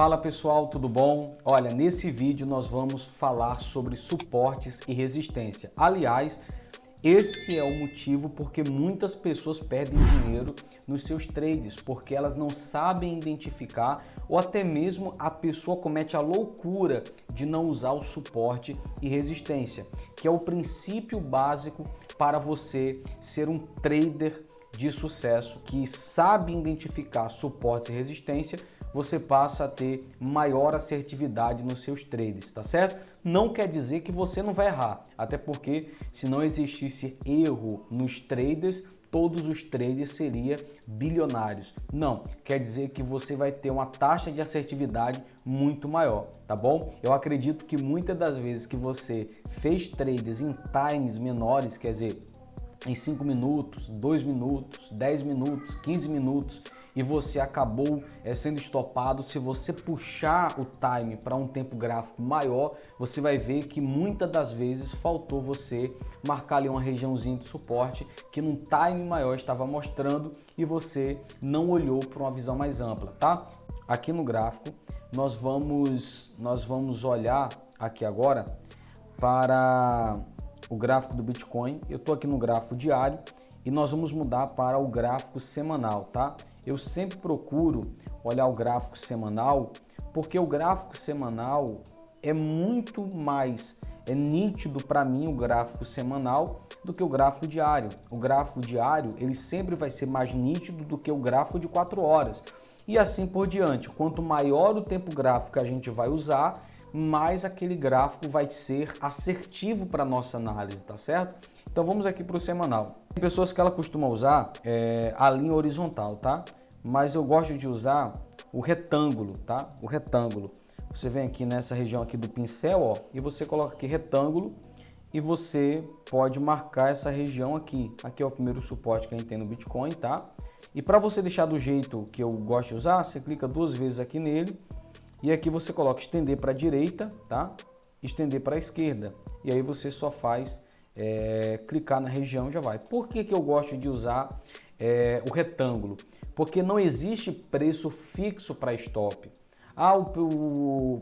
Fala pessoal, tudo bom? Olha, nesse vídeo nós vamos falar sobre suportes e resistência. Aliás, esse é o motivo porque muitas pessoas perdem dinheiro nos seus trades, porque elas não sabem identificar ou até mesmo a pessoa comete a loucura de não usar o suporte e resistência, que é o princípio básico para você ser um trader de sucesso que sabe identificar suportes e resistência. Você passa a ter maior assertividade nos seus trades, tá certo? Não quer dizer que você não vai errar, até porque se não existisse erro nos traders, todos os traders seriam bilionários. Não, quer dizer que você vai ter uma taxa de assertividade muito maior, tá bom? Eu acredito que muitas das vezes que você fez trades em times menores, quer dizer, em 5 minutos, 2 minutos, 10 minutos, 15 minutos, e você acabou sendo estopado, se você puxar o time para um tempo gráfico maior, você vai ver que muitas das vezes faltou você marcar ali uma regiãozinha de suporte que num time maior estava mostrando e você não olhou para uma visão mais ampla, tá? Aqui no gráfico nós vamos olhar aqui agora para o gráfico do Bitcoin. Eu estou aqui no gráfico diário e nós vamos mudar para o gráfico semanal, tá? Eu sempre procuro olhar o gráfico semanal porque o gráfico semanal é muito mais nítido para mim, o gráfico semanal, do que o gráfico diário. O gráfico diário ele sempre vai ser mais nítido do que o gráfico de 4 horas e assim por diante. Quanto maior o tempo gráfico que a gente vai usar, mais aquele gráfico vai ser assertivo para nossa análise, tá certo? Então vamos aqui para o semanal. Tem pessoas que ela costuma usar a linha horizontal, tá? Mas eu gosto de usar o retângulo, tá? O retângulo. Você vem aqui nessa região aqui do pincel, ó, e você coloca aqui retângulo e você pode marcar essa região aqui. Aqui é o primeiro suporte que a gente tem no Bitcoin, tá? E para você deixar do jeito que eu gosto de usar, você clica 2 vezes aqui nele. E aqui você coloca estender para a direita, tá? Estender para a esquerda. E aí você só faz clicar na região e já vai. Por que eu gosto de usar o retângulo? Porque não existe preço fixo para stop.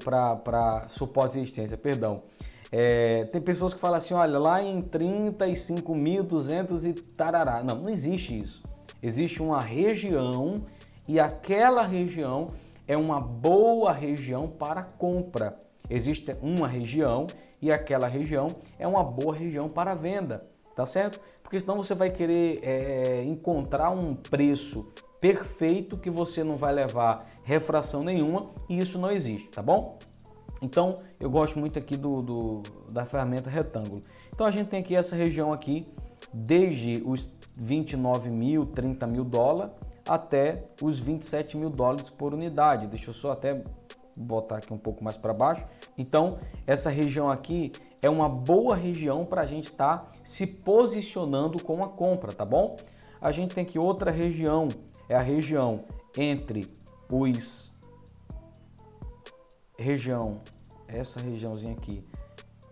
Para suporte e resistência, perdão. Tem pessoas que falam assim, olha, lá em 35.200 e tarará. Não, não existe isso. Existe uma região e aquela região é uma boa região para compra. Existe uma região e aquela região é uma boa região para venda, tá certo? Porque senão você vai querer encontrar um preço perfeito que você não vai levar refração nenhuma e isso não existe, tá bom? Então eu gosto muito aqui da ferramenta retângulo. Então a gente tem aqui essa região aqui, desde os 29 mil, 30 mil dólares, até os 27 mil dólares por unidade. Deixa eu só até botar aqui um pouco mais para baixo. Então, essa região aqui é uma boa região para a gente estar se posicionando com a compra, tá bom? A gente tem aqui outra região, é a região entre essa regiãozinha aqui,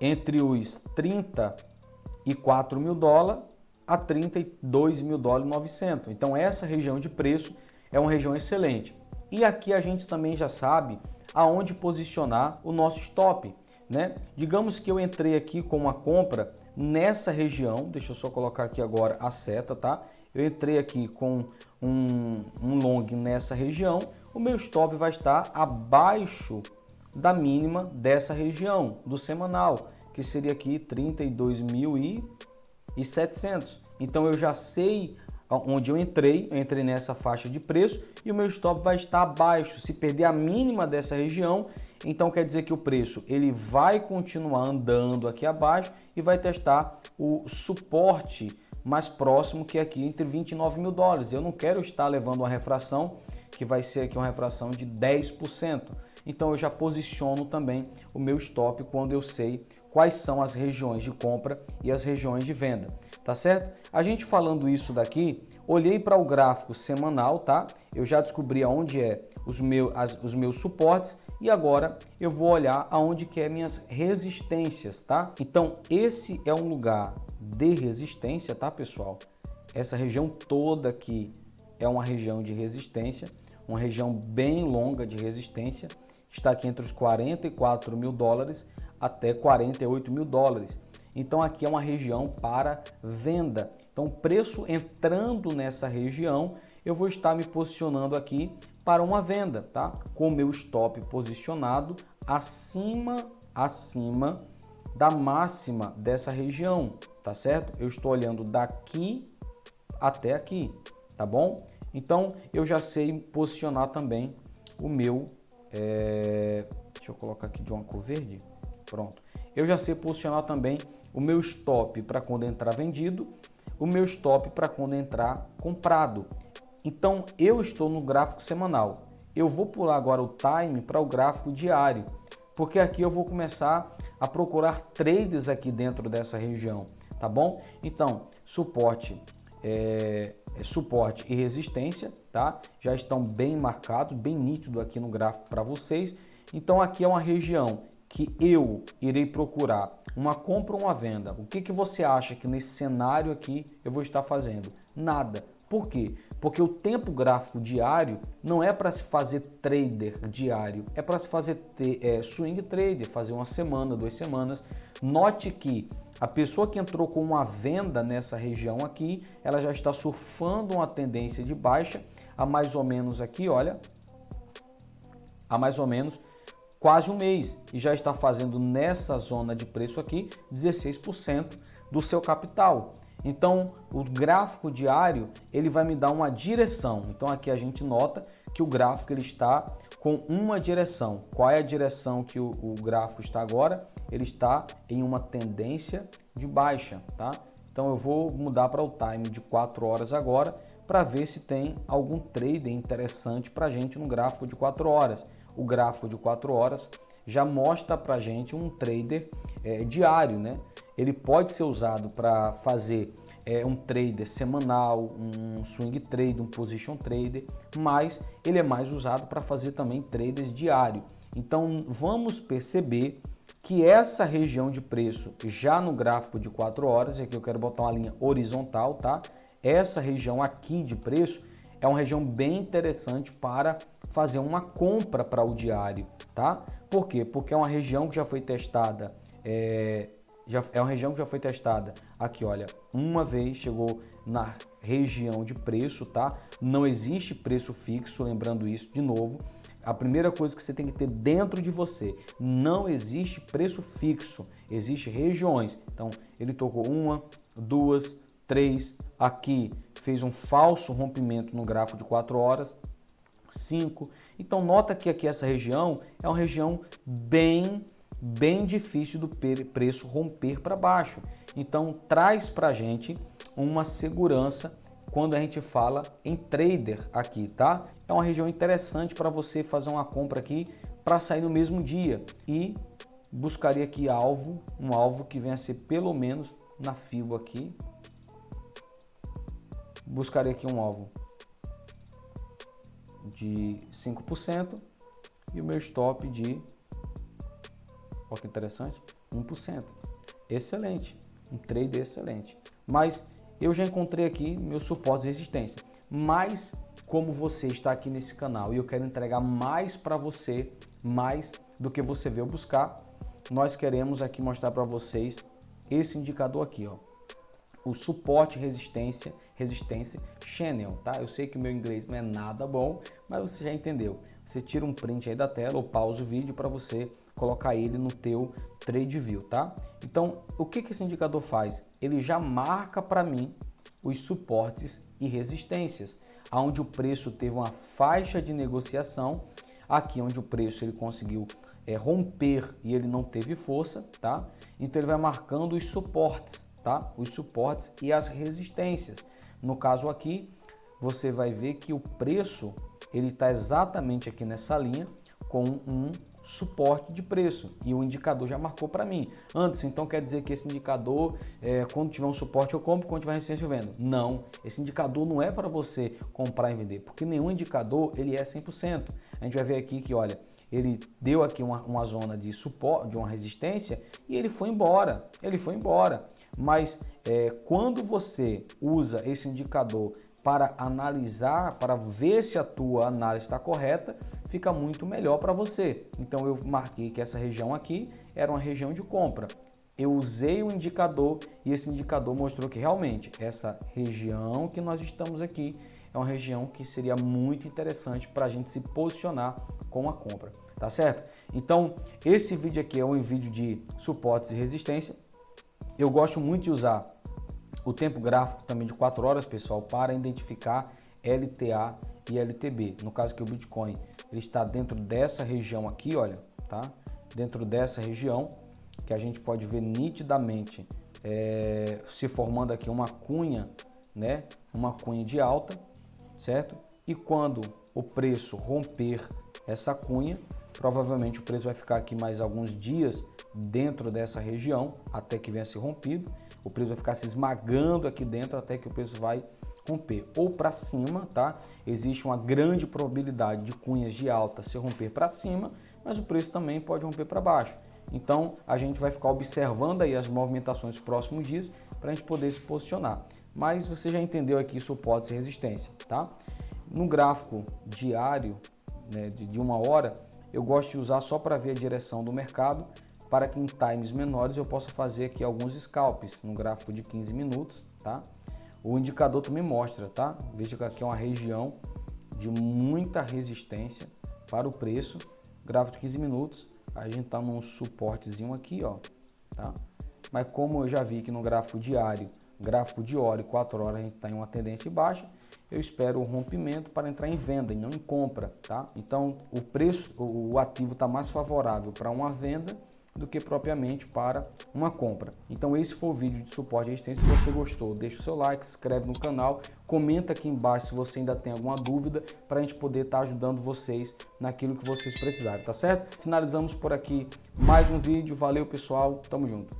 entre os 34 mil dólares a 32 mil dólares 900. Então essa região de preço é uma região excelente. E aqui a gente também já sabe aonde posicionar o nosso stop, né? Digamos que eu entrei aqui com uma compra nessa região, deixa eu só colocar aqui agora a seta, tá? Eu entrei aqui com um long nessa região, o meu stop vai estar abaixo da mínima dessa região, do semanal, que seria aqui 32.700. Então eu já sei onde eu entrei nessa faixa de preço e o meu stop vai estar abaixo. Se perder a mínima dessa região, então quer dizer que o preço ele vai continuar andando aqui abaixo e vai testar o suporte mais próximo, que é aqui entre 29 mil dólares. Eu não quero estar levando uma refração que vai ser aqui uma refração de 10%. Então eu já posiciono também o meu stop quando eu sei quais são as regiões de compra e as regiões de venda, tá certo? A gente falando isso daqui, olhei para o gráfico semanal, tá? Eu já descobri aonde os meus suportes e agora eu vou olhar aonde que é minhas resistências, tá? Então esse é um lugar de resistência, tá, pessoal? Essa região toda aqui é uma região de resistência. uma região bem longa de resistência, está aqui entre os 44 mil dólares até 48 mil dólares. Então aqui é uma região para venda. Então o preço entrando nessa região, eu vou estar me posicionando aqui para uma venda, tá? Com o meu stop posicionado acima da máxima dessa região, tá certo? Eu estou olhando daqui até aqui, tá bom? Então eu já sei posicionar também o meu, deixa eu colocar aqui de uma cor verde, pronto. Eu já sei posicionar também o meu stop para quando entrar vendido, o meu stop para quando entrar comprado. Então eu estou no gráfico semanal. Eu vou pular agora o time para o gráfico diário, porque aqui eu vou começar a procurar traders aqui dentro dessa região, tá bom? Então, suporte e resistência, tá? Já estão bem marcados, bem nítido aqui no gráfico para vocês. Então aqui é uma região que eu irei procurar uma compra ou uma venda. O que você acha que nesse cenário aqui eu vou estar fazendo? Nada. Por quê? Porque o tempo gráfico diário não é para se fazer trader diário, é para se fazer swing trader, fazer uma semana, 2 semanas. Note que a pessoa que entrou com uma venda nessa região aqui, ela já está surfando uma tendência de baixa há mais ou menos aqui, olha, há mais ou menos quase um mês e já está fazendo nessa zona de preço aqui 16% do seu capital. Então, o gráfico diário, ele vai me dar uma direção. Então, aqui a gente nota que o gráfico ele está com uma direção. Qual é a direção que o gráfico está agora? Ele está em uma tendência de baixa, tá? Então, eu vou mudar para o time de 4 horas agora para ver se tem algum trader interessante para a gente no gráfico de 4 horas. O gráfico de 4 horas já mostra para a gente um trader diário, né? Ele pode ser usado para fazer um trader semanal, um swing trader, um position trader, mas ele é mais usado para fazer também traders diário. Então vamos perceber que essa região de preço já no gráfico de 4 horas, aqui eu quero botar uma linha horizontal, tá? Essa região aqui de preço é uma região bem interessante para fazer uma compra para o diário, tá? Por quê? Porque é uma região que já foi testada, aqui, olha, uma vez chegou na região de preço, tá? Não existe preço fixo, lembrando isso de novo. A primeira coisa que você tem que ter dentro de você, não existe preço fixo, existe regiões. Então, ele tocou 1, 2, 3, aqui fez um falso rompimento no gráfico de 4 horas, 5. Então, nota que aqui essa região é uma região bem difícil do preço romper para baixo. Então, traz para a gente uma segurança quando a gente fala em trader aqui, tá? É uma região interessante para você fazer uma compra aqui para sair no mesmo dia e buscaria aqui um alvo que venha a ser pelo menos na FIBO aqui. Buscaria aqui um alvo de 5% e o meu stop de, olha que interessante, 1%. Excelente, um trade excelente. Mas eu já encontrei aqui meus suportes de resistência. Mas como você está aqui nesse canal e eu quero entregar mais para você, mais do que você veio buscar, nós queremos aqui mostrar para vocês esse indicador aqui, ó. O suporte resistência channel, tá? Eu sei que o meu inglês não é nada bom, mas você já entendeu. Você tira um print aí da tela ou pausa o vídeo para você colocar ele no teu TradingView, tá? Então, o que esse indicador faz? Ele já marca para mim os suportes e resistências, onde o preço teve uma faixa de negociação, aqui onde o preço ele conseguiu romper e ele não teve força, tá? Então ele vai marcando os suportes, tá? Os suportes e as resistências. No caso aqui, você vai ver que o preço ele está exatamente aqui nessa linha com um suporte de preço e o indicador já marcou para mim. Anderson, então quer dizer que esse indicador, quando tiver um suporte eu compro, quando tiver resistência eu vendo? Não, esse indicador não é para você comprar e vender, porque nenhum indicador ele é 100%. A gente vai ver aqui que, olha, ele deu aqui uma zona de suporte, de uma resistência e ele foi embora, Mas quando você usa esse indicador para analisar, para ver se a tua análise está correta, fica muito melhor para você. Então eu marquei que essa região aqui era uma região de compra. Eu usei o indicador e esse indicador mostrou que realmente essa região que nós estamos aqui é uma região que seria muito interessante para a gente se posicionar com a compra, tá certo? Então esse vídeo aqui é um vídeo de suportes e resistência. Eu gosto muito de usar o tempo gráfico também de 4 horas, pessoal, para identificar LTA e LTB. No caso que o Bitcoin ele está dentro dessa região aqui, olha, tá? Dentro dessa região que a gente pode ver nitidamente se formando aqui uma cunha, né? Uma cunha de alta, certo? E quando o preço romper essa cunha, provavelmente o preço vai ficar aqui mais alguns dias dentro dessa região até que venha a ser rompido. O preço vai ficar se esmagando aqui dentro até que o preço vai romper ou para cima, tá? Existe uma grande probabilidade de cunhas de alta se romper para cima, mas o preço também pode romper para baixo. Então a gente vai ficar observando aí as movimentações dos próximos dias para a gente poder se posicionar. Mas você já entendeu aqui suportes e resistência, tá? No gráfico diário, né, de 1 hora, eu gosto de usar só para ver a direção do mercado, para que em times menores eu possa fazer aqui alguns scalps no gráfico de 15 minutos, tá? O indicador também mostra, tá? Veja que aqui é uma região de muita resistência para o preço. Gráfico de 15 minutos, a gente tá num suportezinho aqui, ó, tá? Mas como eu já vi que no gráfico diário, gráfico de hora e 4 horas a gente está em uma tendência baixa, eu espero o rompimento para entrar em venda e não em compra, tá? Então o preço, o ativo está mais favorável para uma venda do que propriamente para uma compra. Então esse foi o vídeo de suporte e resistência. Se você gostou, deixa o seu like, se inscreve no canal, comenta aqui embaixo se você ainda tem alguma dúvida para a gente poder estar ajudando vocês naquilo que vocês precisarem, tá certo? Finalizamos por aqui mais um vídeo. Valeu, pessoal. Tamo junto.